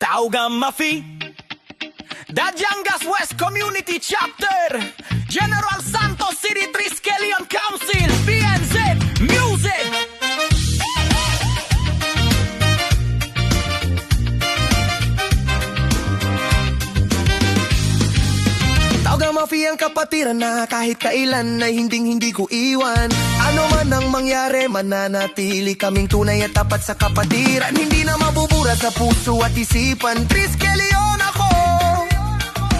Tauga Mafi, Dajangas West Community Chapter, General Santos City Triskelion Council, PNZ Music. Tauga Mafi ang kapatiran na kahit kailan ay hindi ko iwan. Ano man ang mangyari, mananatili kaming tunay at tapat sa kapatiran. Hindi na mabubura sa puso at isipan. Triskelion ako.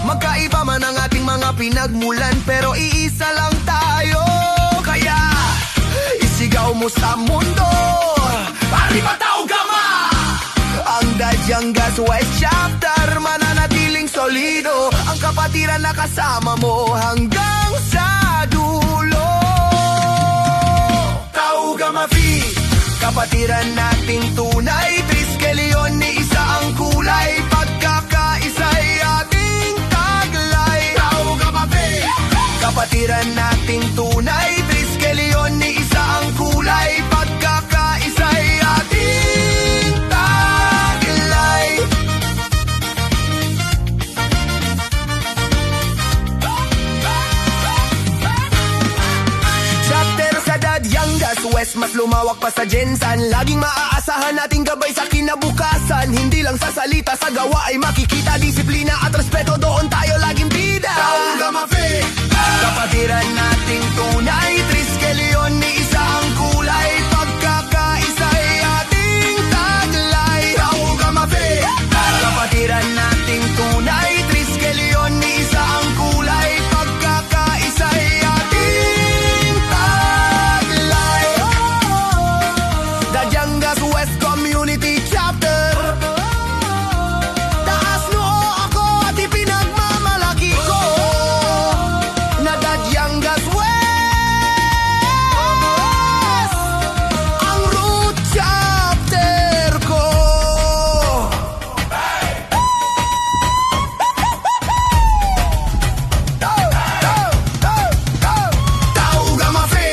Magkaiba man ang ating mga pinagmulan, pero iisa lang tayo. Kaya isigaw mo sa mundo, arriba Tauga Ma! Ang Dajangas West Chapter, mananatiling solido. Ang kapatiran na kasama mo hanggang sa dulo. Tauga Mafi, kapatiran nating tunay. Triskelion ni isa ang kulay. Pagkakaisa'y ating taglay. Tauga Mafi, kapatiran nating tunay. Triskelion ni isa ang kulay. Pagkakaisa'y ating taglay. Chapter sa Dajangas West, mas lumawak pa sa Jensan. Laging maaasahan nating gabay sa kinabukasan. Hindi lang sa salita, sa gawa ay makikita. Disiplina at respeto, doon tayo laging bida. Tauga Mafi, kapatiran nating tunay. Triskelion ni isa ang kulay. Pagkakaisa'y ating taglay. Tauga Mafi, kapatiran nating tunay. Triskelion ni isa ang kulay. Pagkakaisa'y ating taglay. Dajangas West Community Chapter, taas noo ako at ipinagmamalaki ko na Dajangas West ang root chapter ko. Tauga Mafi,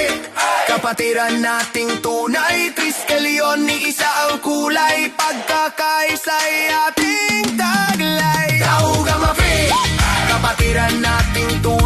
kapatiran nating tunay. Triskelion ni isa ang kulay. Pagkakaisa'y ating taglay. Tauga Mafi, kapatiran nating tunay.